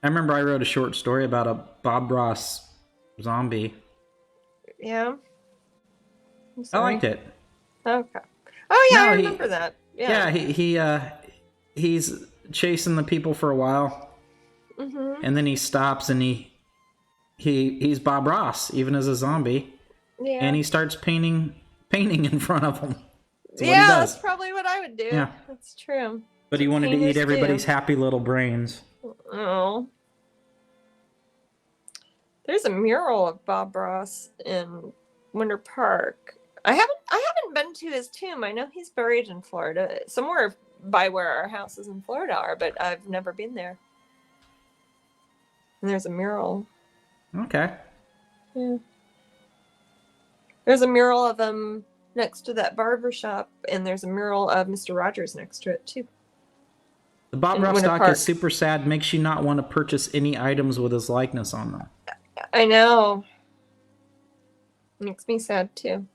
I remember I wrote a short story about a Bob Ross zombie. Yeah. I'm I sorry. liked it. Okay. Oh yeah, I No, remember that. Yeah. yeah, he's chasing the people for a while, Mhm. and then he stops and he's Bob Ross even as a zombie, and Yeah. he starts painting in front of them. That's what he Yeah, that's does. probably what I would do. Yeah, That's true. but That's he what wanted to eat painters everybody's do. happy little brains. Oh. There's a mural of Bob Ross in Winter Park. I haven't been to his tomb. I know he's buried in Florida, somewhere by where our houses in Florida are, but I've never been there. And there's a mural. Okay. Yeah. There's a mural of him next to that barber shop, and there's a mural of Mr. Rogers next to it too. The Bob In Ross Winter doc is Park. super sad. Makes you not want to purchase any items with his likeness on them. I know. Makes me sad too.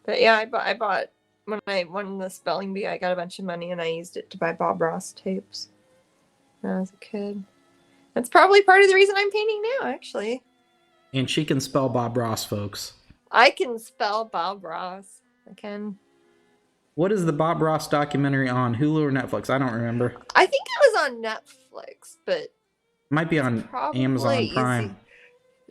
But yeah, I bought when I won the spelling bee. I got a bunch of money and I used it to buy Bob Ross tapes when I was a kid. That's probably part of the reason I'm painting now. Actually, And she can spell Bob Ross, folks. I can spell Bob Ross. I can. What is the Bob Ross documentary on? Hulu or Netflix? I don't remember. I think it was on Netflix, but it Might be on probably Amazon easy. Prime.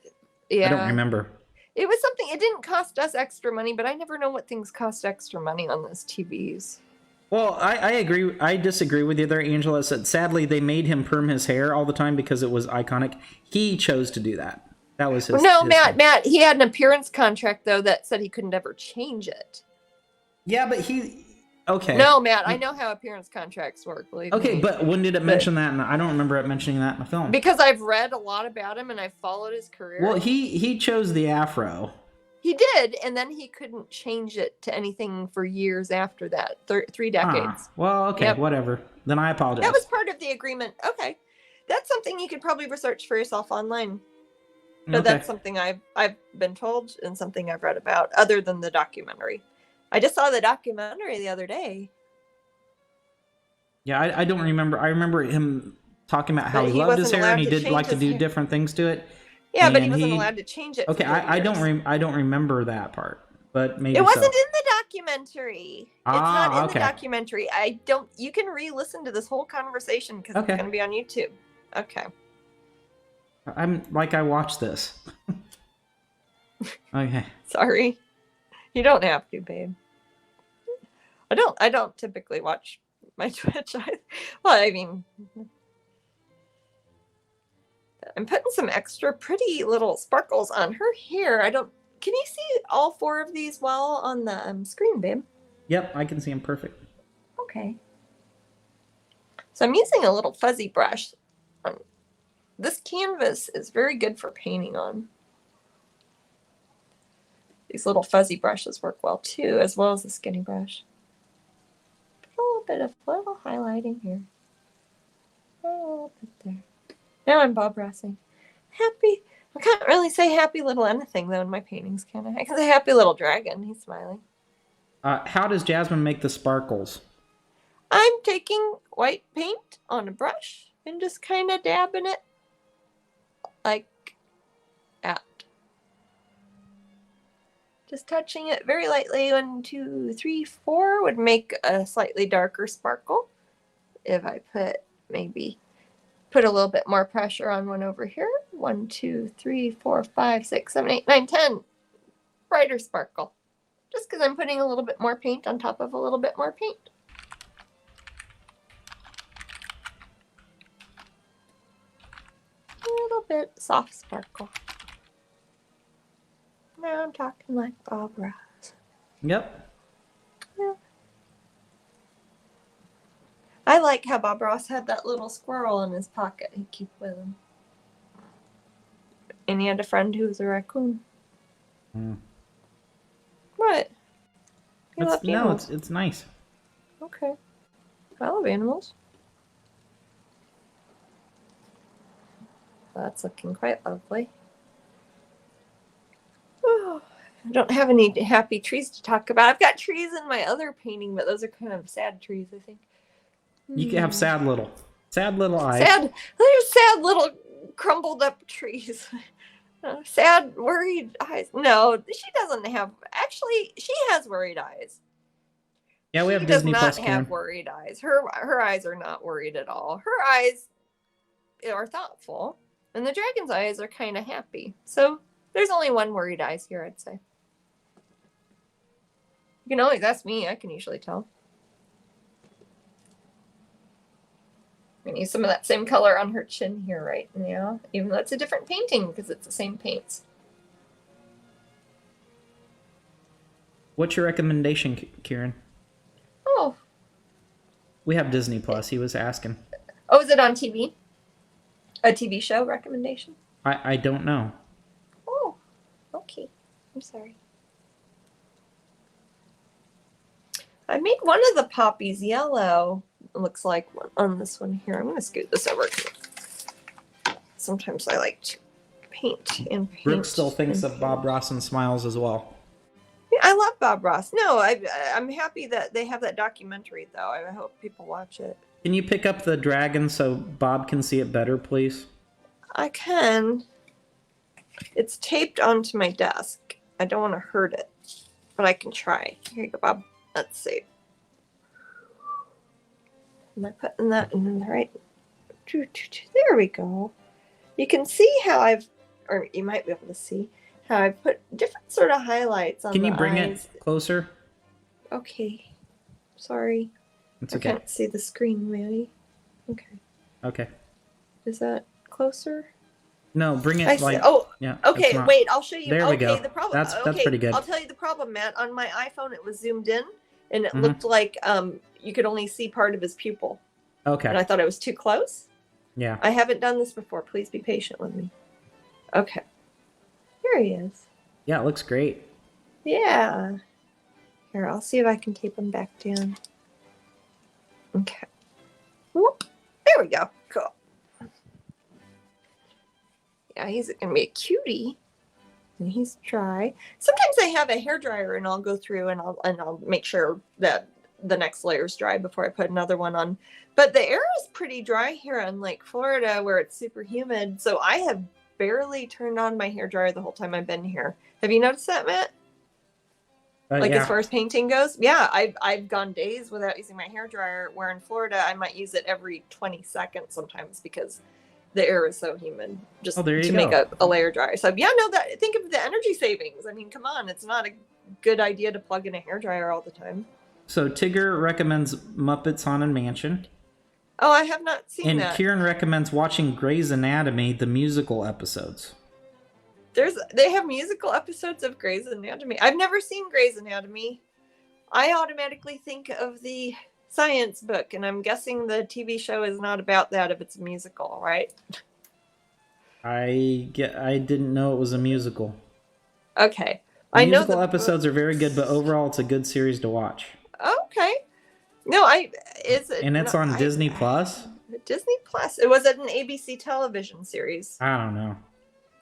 I don't Yeah, remember. it was something. It didn't cost us extra money, but I never know what things cost extra money on those TVs. Well, I agree. I disagree with you there, Angela. Said sadly they made him perm his hair all the time because it was iconic. He chose to do that. That was No, his thing. Matt, he had an appearance contract though that said he couldn't ever change it. Yeah, but he. Okay. No, Matt, I know how appearance contracts work, believe Okay, me. but when did it mention that? And I don't remember it mentioning that in the film. Because I've read a lot about him and I've followed his career. Well, he chose the afro. He did, and then he couldn't change it to anything for years after that. 3 decades. Well, okay, Yep. Whatever. Then I apologize. That was part of the agreement. Okay. That's something you could probably research for yourself online. But Okay. that's something I've been told and something I've read about, other than the documentary. I just saw the documentary the other day. Yeah, I don't remember. I remember him talking about how But he he loved his wasn't hair and allowed he to did change like to his do hair. different things to it. Yeah, but he And wasn't allowed to change it. Okay, for I don't years. I don't remember that part, but maybe It wasn't so. in the documentary. It's not in Okay. the documentary. I don't. You can re-listen to this whole conversation because Okay. it's going to be on YouTube. Okay. I'm like I watched this. Okay. Sorry. You don't have to, babe. I don't typically watch my Twitch. I mean, I'm putting some extra pretty little sparkles on her hair. Can you see all 4 of these well on the screen, babe? Yep, I can see him perfect. Okay. So I'm using a little fuzzy brush. This canvas is very good for painting on. These little fuzzy brushes work well too, as well as the skinny brush. Put a little highlighting here. A little bit there. Now I'm Bob Rossing. Happy. I can't really say happy little anything though in my paintings, can I? I can say happy little dragon. He's smiling. How does Jasmine make the sparkles? I'm taking white paint on a brush and just kind of dabbing it like that. Just touching it very lightly. 1, 2, 3, 4 would make a slightly darker sparkle. If I put a little bit more pressure on one over here. 1, 2, 3, 4, 5, 6, 7, 8, 9, 10. Brighter sparkle. Just because I'm putting a little bit more paint on top of a little bit more paint. A little bit soft sparkle. Now I'm talking like Bob Ross. Yep. Yeah. I like how Bob Ross had that little squirrel in his pocket he'd keep with him. And he had a friend who was a raccoon. What? You love animals? It's nice. Okay. I love animals. That's looking quite lovely. Oh, I don't have any happy trees to talk about. I've got trees in my other painting, but those are kind of sad trees, I think. You can have sad little. Sad little eyes. There's sad little crumbled up trees. Sad, worried eyes. No, she doesn't have. Actually, she has worried eyes. Yeah, we have She Disney does Plus, not Karen. have worried eyes. Her eyes are not worried at all. Her eyes are thoughtful, and the dragon's eyes are kind of happy. So there's only one worried eyes here, I'd say. You can always ask me. I can usually tell. I'm going to use some of that same color on her chin here right now, even though it's a different painting because it's the same paints. What's your recommendation, Kieran? Oh. We have Disney Plus. He was asking. Oh, is it on TV? A TV show recommendation? I don't know. Oh, okay. I'm sorry. I made one of the poppies yellow. It looks like on this one here. I'm going to scoot this over. Sometimes I like to paint and paint. Brooke still thinks of Bob Ross and Smiles as well. Yeah, I love Bob Ross. No, I'm happy that they have that documentary, though. I hope people watch it. Can you pick up the dragon so Bob can see it better, please? I can. It's taped onto my desk. I don't want to hurt it, but I can try. Here you go, Bob. Let's see. Am I putting that in the right? There we go. You can see how or you might be able to see how I've put different sort of highlights on the eyes. Can you bring it closer? Okay. Sorry. It's okay. I can't see the screen really. Okay. Okay. Is that closer? No, bring it like. Oh, yeah. Okay, wait. I'll show you. There we go. The problem. That's pretty good. I'll tell you the problem, Matt. On my iPhone, it was zoomed in, and it looked like you could only see part of his pupil. Okay. And I thought it was too close. Yeah. I haven't done this before. Please be patient with me. Okay. Here he is. Yeah, it looks great. Yeah. Here, I'll see if I can tape him back down. Okay. Whoop. There we go. Cool. Yeah, he's going to be a cutie. And he's dry. Sometimes I have a hairdryer and I'll go through and I'll make sure that the next layer is dry before I put another one on. But the air is pretty dry here in Lake Florida where it's super humid. So I have barely turned on my hairdryer the whole time I've been here. Have you noticed that, Matt? Yeah. As far as painting goes? Yeah, I've gone days without using my hairdryer, where in Florida I might use it every 20 seconds sometimes because the air is so humid just to make a layer dryer. So yeah, no, think of the energy savings. I mean, come on, it's not a good idea to plug in a hairdryer all the time. So Tigger recommends Muppets Haunted Mansion. Oh, I have not seen that. And Kieran recommends watching Grey's Anatomy, the musical episodes. They have musical episodes of Grey's Anatomy. I've never seen Grey's Anatomy. I automatically think of the science book, and I'm guessing the TV show is not about that if it's a musical, right? I didn't know it was a musical. Okay. The musical episodes are very good, but overall it's a good series to watch. Okay. No, it's on Disney Plus? Disney Plus. It was an ABC television series. I don't know.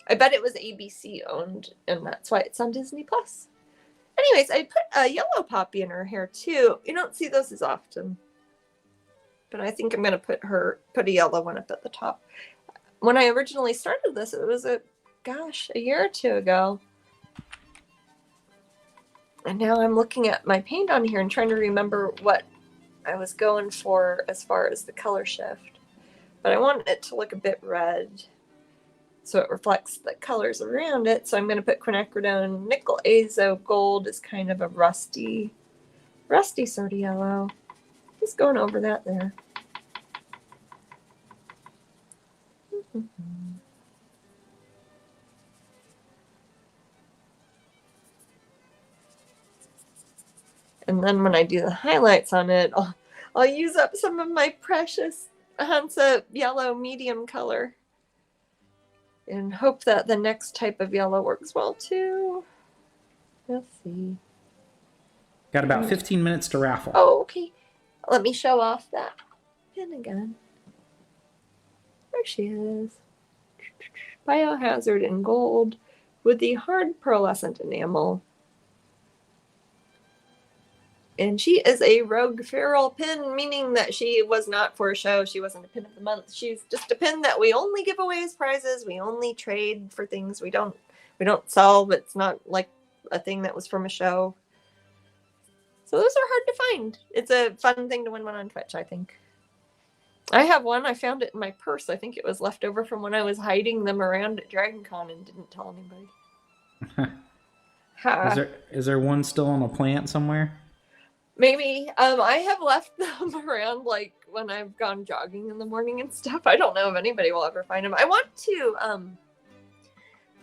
I bet it was ABC owned, and that's why it's on Disney Plus. Anyways, I put a yellow poppy in her hair too. You don't see those as often. But I think I'm going to put a yellow one up at the top. When I originally started this, it was a year or two ago. And now I'm looking at my paint on here and trying to remember what I was going for as far as the color shift. But I want it to look a bit red, so it reflects the colors around it. So I'm going to put quinacridone nickel azo gold is kind of a rusty sort of yellow. Just going over that there. And then when I do the highlights on it, I'll use up some of my precious Hansa yellow medium color and hope that the next type of yellow works well too. Let's see. Got about 15 minutes to raffle. Oh, okay. Let me show off that pin again. There she is. Biohazard in gold with the hard pearlescent enamel. And she is a rogue feral pin, meaning that she was not for a show. She wasn't a pin of the month. She's just a pin that we only give away as prizes. We only trade for things. We don't sell. It's not like a thing that was from a show. So those are hard to find. It's a fun thing to win one on Twitch, I think. I have one. I found it in my purse. I think it was left over from when I was hiding them around at DragonCon and didn't tell anybody. Is there one still on a plant somewhere? Maybe. I have left them around, like, when I've gone jogging in the morning and stuff. I don't know if anybody will ever find them. I want to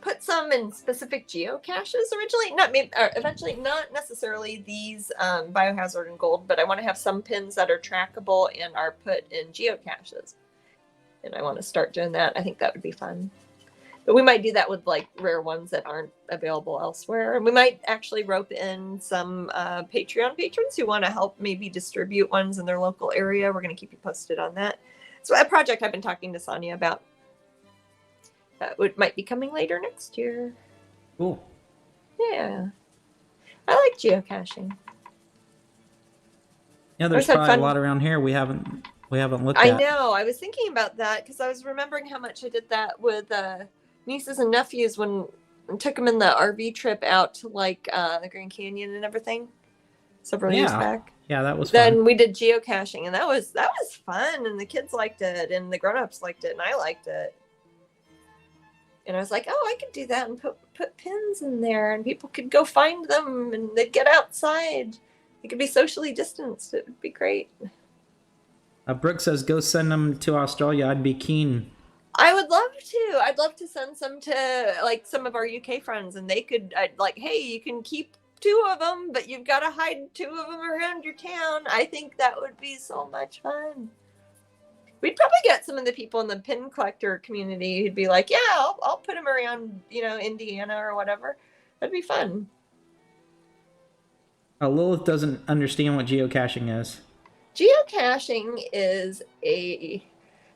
put some in specific geocaches eventually, not necessarily these Biohazard and Gold, but I want to have some pins that are trackable and are put in geocaches. And I want to start doing that. I think that would be fun. But we might do that with like rare ones that aren't available elsewhere. And we might actually rope in some Patreon patrons who want to help maybe distribute ones in their local area. We're going to keep you posted on that. So a project I've been talking to Sonia about. It might be coming later next year. Cool. Yeah. I like geocaching. Yeah, there's probably a lot around here we haven't looked at. I know. I was thinking about that because I was remembering how much I did that with nieces and nephews when I took them in the RV trip out to like the Grand Canyon and everything several years back. Yeah, that was fun. Then we did geocaching and that was fun, and the kids liked it and the grown-ups liked it and I liked it. And I was like, oh, I could do that and put pins in there and people could go find them and they'd get outside. It could be socially distanced. It would be great. Brooke says, go send them to Australia. I'd be keen. I would love to. I'd love to send some to like some of our UK friends and they could like, hey, you can keep 2 of them, but you've got to hide 2 of them around your town. I think that would be so much fun. We'd probably get some of the people in the pin collector community who'd be like, yeah, I'll put them around, Indiana or whatever. That'd be fun. Lilith doesn't understand what geocaching is. Geocaching is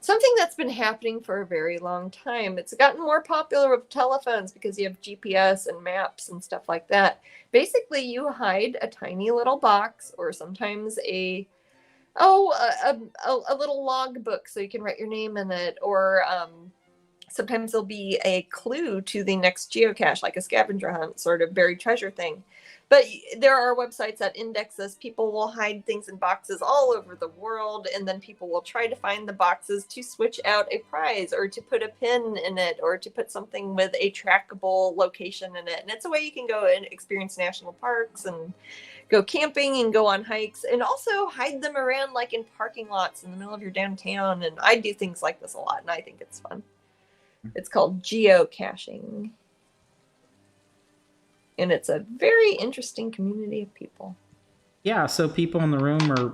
something that's been happening for a very long time. It's gotten more popular with telephones because you have GPS and maps and stuff like that. Basically, you hide a tiny little box or sometimes a little log book so you can write your name in it, or sometimes there'll be a clue to the next geocache, like a scavenger hunt sort of buried treasure thing. But there are websites that index this. People will hide things in boxes all over the world, and then people will try to find the boxes to switch out a prize or to put a pin in it or to put something with a trackable location in it. And it's a way you can go and experience national parks and go camping and go on hikes and also hide them around like in parking lots in the middle of your downtown. And I do things like this a lot and I think it's fun. It's called geocaching. And it's a very interesting community of people. Yeah, so people in the room are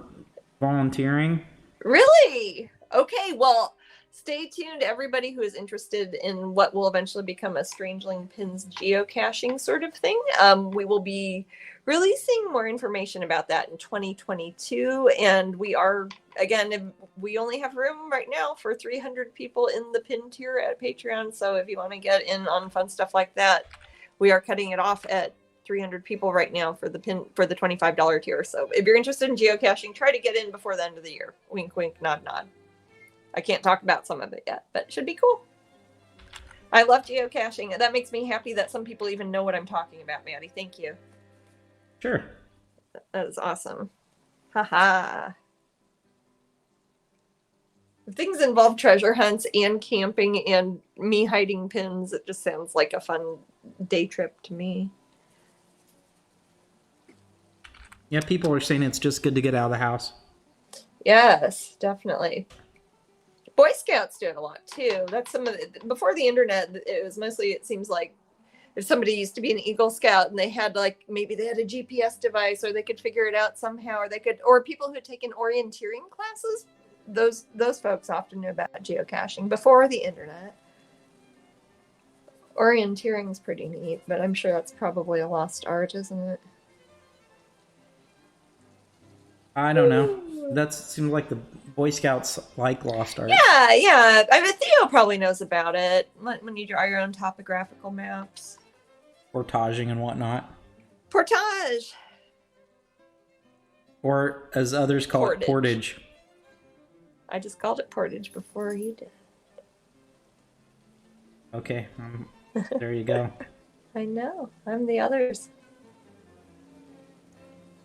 volunteering. Really? Okay, well, stay tuned, everybody who is interested in what will eventually become a Strangeling Pins geocaching sort of thing. We will be releasing more information about that in 2022. And we are, again, we only have room right now for 300 people in the pin tier at Patreon. So if you want to get in on fun stuff like that, we are cutting it off at 300 people right now for the $25 tier. So if you're interested in geocaching, try to get in before the end of the year. Wink, wink, nod, nod. I can't talk about some of it yet, but it should be cool. I love geocaching. That makes me happy that some people even know what I'm talking about, Maddie. Thank you. Sure. That is awesome. Haha. If things involve treasure hunts and camping and me hiding pins, it just sounds like a fun day trip to me. Yeah, people are saying it's just good to get out of the house. Yes, definitely. Boy Scouts do it a lot too. That's some of the, before the internet, it was mostly, it seems like if somebody used to be an Eagle Scout and they had like, maybe they had a GPS device or they could figure it out somehow, or people who had taken orienteering classes, those folks often knew about geocaching before the internet. Orienteering is pretty neat, but I'm sure that's probably a lost art, isn't it? I don't know. That seems like the Boy Scouts like lost art. Yeah. I mean, Theo probably knows about it. When you draw your own topographical maps. Portaging and whatnot. Portage! Or as others call it, portage. I just called it portage before you did. Okay, there you go. I know. I'm the others.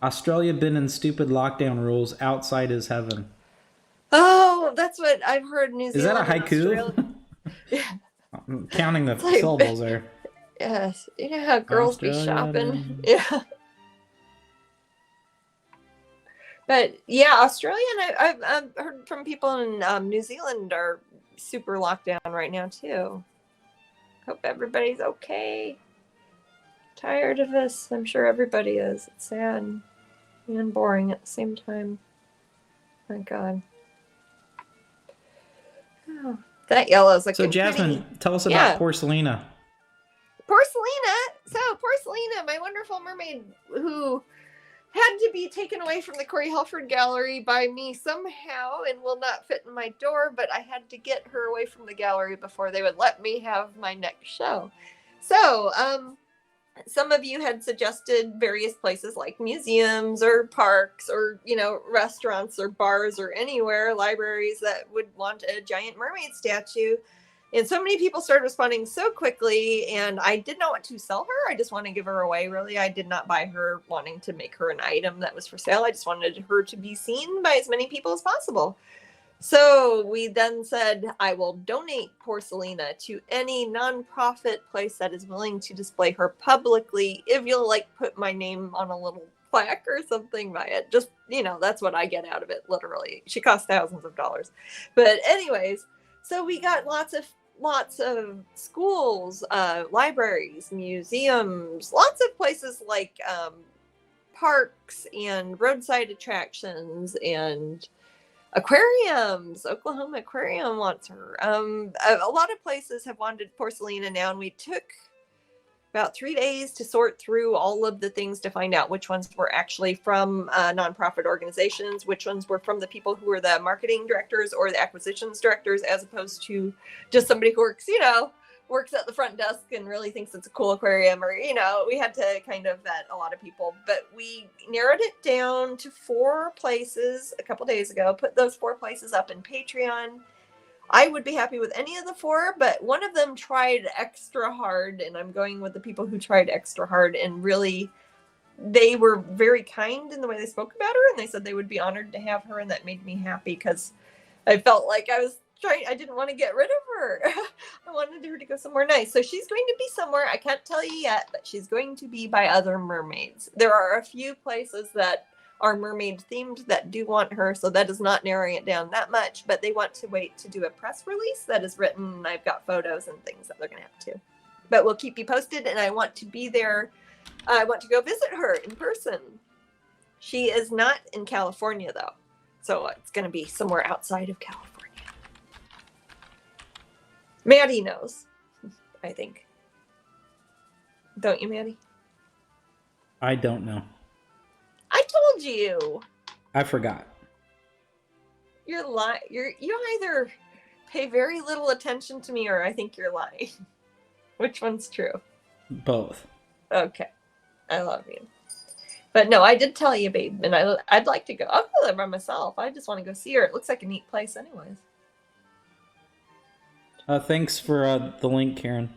Australia been in stupid lockdown rules. Outside is heaven. Oh, that's what I've heard. New Zealand. Is that a haiku? Yeah. I'm counting the like, syllables there. Yes. You know how girls be shopping? Yeah. But yeah, Australia and I've heard from people in New Zealand are super locked down right now too. Hope everybody's okay. Tired of this. I'm sure everybody is. It's sad and boring at the same time. My God. Oh, that yellow's looking So Jasmine, pretty. tell us about Porcelina. Porcelina. So Porcelina, my wonderful mermaid who had to be taken away from the Corey Helford Gallery by me somehow and will not fit in my door, but I had to get her away from the gallery before they would let me have my next show. So, some of you had suggested various places like museums or parks or, restaurants or bars or anywhere, libraries that would want a giant mermaid statue. And so many people started responding so quickly, and I did not want to sell her. I just want to give her away, really. I did not buy her wanting to make her an item that was for sale. I just wanted her to be seen by as many people as possible. So we then said, I will donate Porcelina to any nonprofit place that is willing to display her publicly. If you'll put my name on a little plaque or something by it, just, that's what I get out of it. Literally. She costs thousands of dollars. But anyways, so we got lots of schools, libraries, museums, lots of places like parks and roadside attractions and aquariums. Oklahoma Aquarium wants her. A lot of places have wanted Porcelina now, and we took about 3 days to sort through all of the things to find out which ones were actually from nonprofit organizations, which ones were from the people who were the marketing directors or the acquisitions directors, as opposed to just somebody who works at the front desk and really thinks it's a cool aquarium, or, we had to kind of vet a lot of people. But we narrowed it down to 4 places a couple days ago, put those 4 places up in Patreon. I would be happy with any of the 4, but one of them tried extra hard, and I'm going with the people who tried extra hard, and really, they were very kind in the way they spoke about her, and they said they would be honored to have her, and that made me happy because I felt like I didn't want to get rid of her. I wanted her to go somewhere nice. So she's going to be somewhere, I can't tell you yet, but she's going to be by other mermaids. There are a few places that are mermaid themed that do want her, so that is not narrowing it down that much, but they want to wait to do a press release that is written, and I've got photos and things that they're going to have to. But we'll keep you posted, and I want to be there. I want to go visit her in person. She is not in California, though, so it's going to be somewhere outside of California. Maddie knows, I think. Don't you, Maddie? I don't know. I told you. I forgot. You're lying. You either pay very little attention to me, or I think you're lying. Which one's true? Both. Okay. I love you. But no, I did tell you, babe, and I'd like to go. I'll go there by myself. I just want to go see her. It looks like a neat place anyways. Thanks for the link, Karen.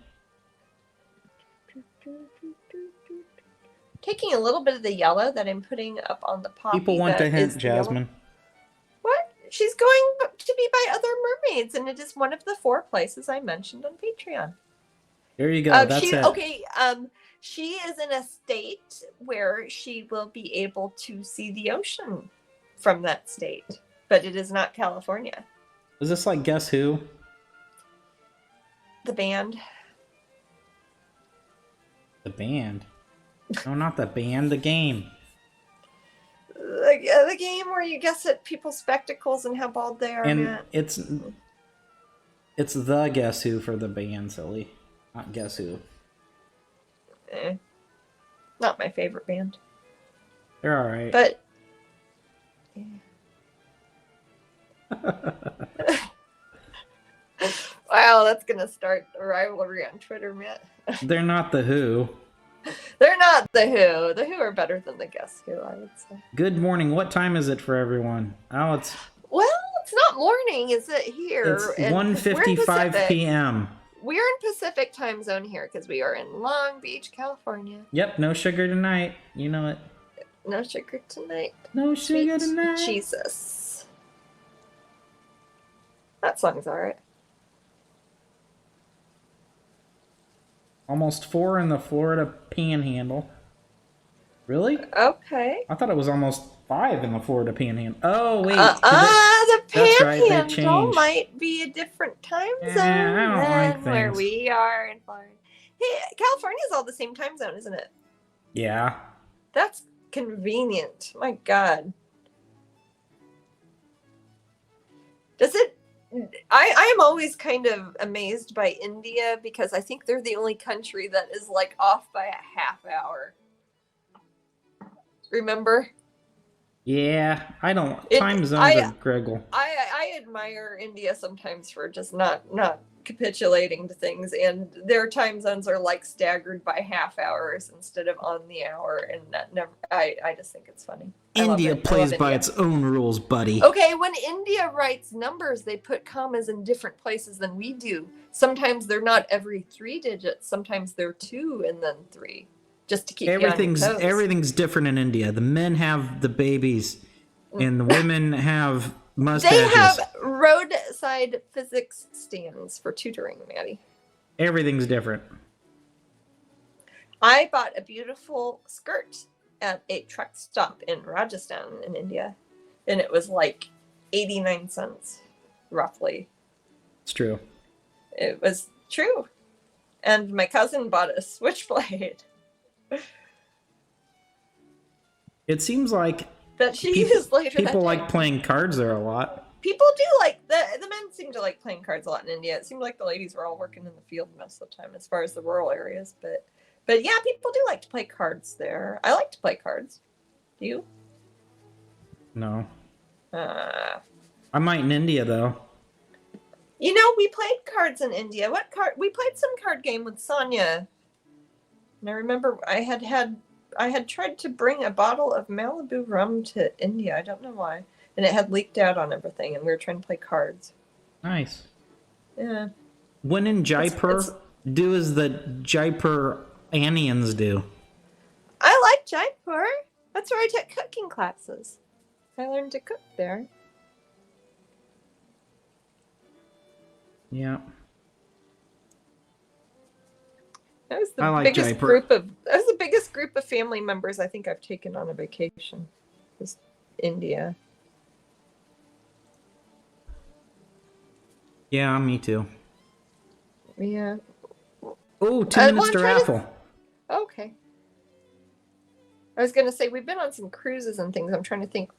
Taking a little bit of the yellow that I'm putting up on the poppy. People want to hint, Jasmine. What? She's going to be by other mermaids, and it is one of the 4 places I mentioned on Patreon. There you go. That's it. Okay. She is in a state where she will be able to see the ocean from that state, but it is not California. Is this like Guess Who? The band. The band? No, not the band. The game. The game where you guess at people's spectacles and how bald they are. And Matt. it's the Guess Who for the band, silly. Not Guess Who. Not my favorite band. They're all right. But yeah. Wow, that's gonna start a rivalry on Twitter, Matt. They're not the Who. They're not the Who. The Who are better than the Guess Who, I would say. Good morning. What time is it for everyone? Oh, it's not morning, is it here? It's And 1:55 p.m. We're in Pacific time zone here because we are in Long Beach, California. Yep, no sugar tonight. You know it. No sugar tonight. No sugar Sweet tonight. Jesus. That song's alright. Almost 4 in the Florida Panhandle. Really? Okay. I thought it was almost 5 in the Florida Panhandle. Oh wait. The That's right, they Panhandle changed. might be a different time zone I don't like than where things. we are in Florida. Hey, California's all the same time zone, isn't it? Yeah. That's convenient. My God. Does it? I am always kind of amazed by India because I think they're the only country that is like off by a half hour. Remember? Yeah. I don't. Time zones are griggle. I admire India sometimes for just not capitulating to things, and their time zones are like staggered by half hours instead of on the hour, and that never. I just think it's funny. India plays by its own rules, buddy. Okay, when India writes numbers, they put commas in different places than we do. Sometimes they're not every 3 digits. Sometimes they're 2 and then 3, just to keep everything's different in India. The men have the babies, and the women have mustaches. They have roadside physics stands for tutoring, Maddie. Everything's different. I bought a beautiful skirt at a truck stop in Rajasthan in India, and it was like 89 cents, roughly. It's true. It was true. And my cousin bought a switchblade. It seems like that she used later. People like playing cards there a lot. People do like the men seem to like playing cards a lot in India. It seemed like the ladies were all working in the field most of the time, as far as the rural areas. But yeah, people do like to play cards there. I like to play cards. Do you? No. I might in India though. You know, we played cards in India. What card? We played some card game with Sonia. And I remember I had tried to bring a bottle of Malibu rum to India. I don't know why. And it had leaked out on everything, and we were trying to play cards. Nice. Yeah. When in Jaipur, do as the Jaipurians do. I like Jaipur. That's where I took cooking classes. I learned to cook there. Yeah. That was the biggest group of family members I think I've taken on a vacation. Was India. Yeah, me too. Yeah. Oh, 2 minutes to raffle. Okay. I was gonna say we've been on some cruises and things. I'm trying to think,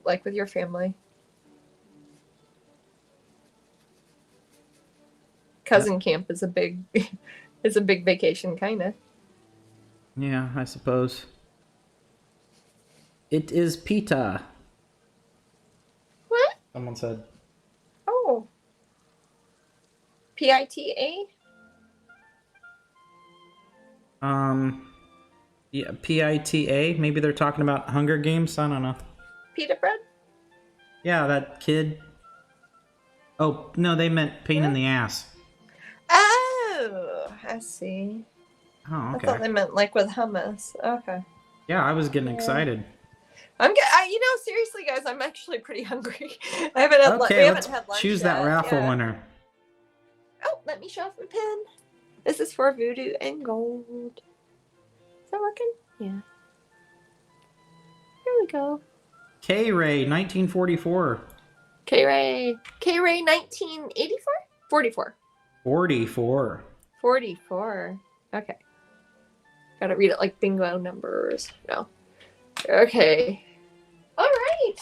like with your family. Cousin camp is a big vacation, kind of. Yeah, I suppose. It is pita. What? Someone said. Oh. PITA? Yeah, PITA. Maybe they're talking about Hunger Games. I don't know. Pita bread? Yeah, that kid. Oh, no, they meant pain in the ass. Oh, I see. Oh, okay. I thought they meant like with hummus. Okay. Yeah, I was getting excited. Seriously, guys, I'm actually pretty hungry. We haven't had lunch choose yet. that raffle winner. Oh, let me show off my pen. This is for Voodoo and Gold. Is that working? Yeah. Here we go. K-Ray, 1944. K-Ray 1984? 44. 44. 44. Okay. Gotta read it like bingo numbers. No. Okay. All right.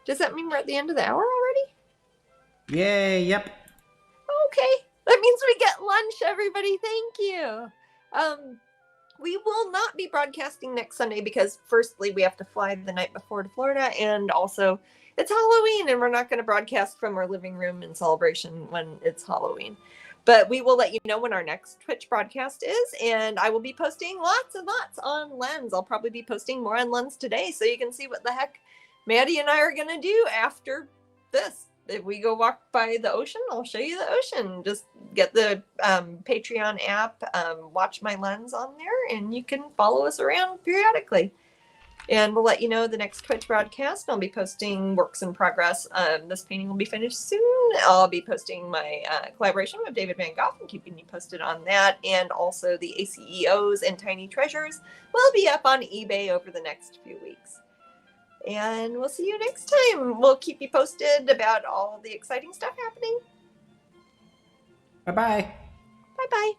Does that mean we're at the end of the hour already? Yay, yep. Okay. That means we get lunch, everybody. Thank you. We will not be broadcasting next Sunday because firstly, we have to fly the night before to Florida, and also it's Halloween, and we're not going to broadcast from our living room in celebration when it's Halloween. But we will let you know when our next Twitch broadcast is, and I will be posting lots and lots on Lens. I'll probably be posting more on Lens today, so you can see what the heck Maddie and I are going to do after this. If we go walk by the ocean, I'll show you the ocean. Just get the Patreon app, watch my Lens on there, and you can follow us around periodically. And we'll let you know the next Twitch broadcast. I'll be posting works in progress. This painting will be finished soon. I'll be posting my collaboration with David Van Gogh and keeping you posted on that. And also the ACEOs and Tiny Treasures will be up on eBay over the next few weeks. And we'll see you next time. We'll keep you posted about all the exciting stuff happening. Bye-bye. Bye-bye.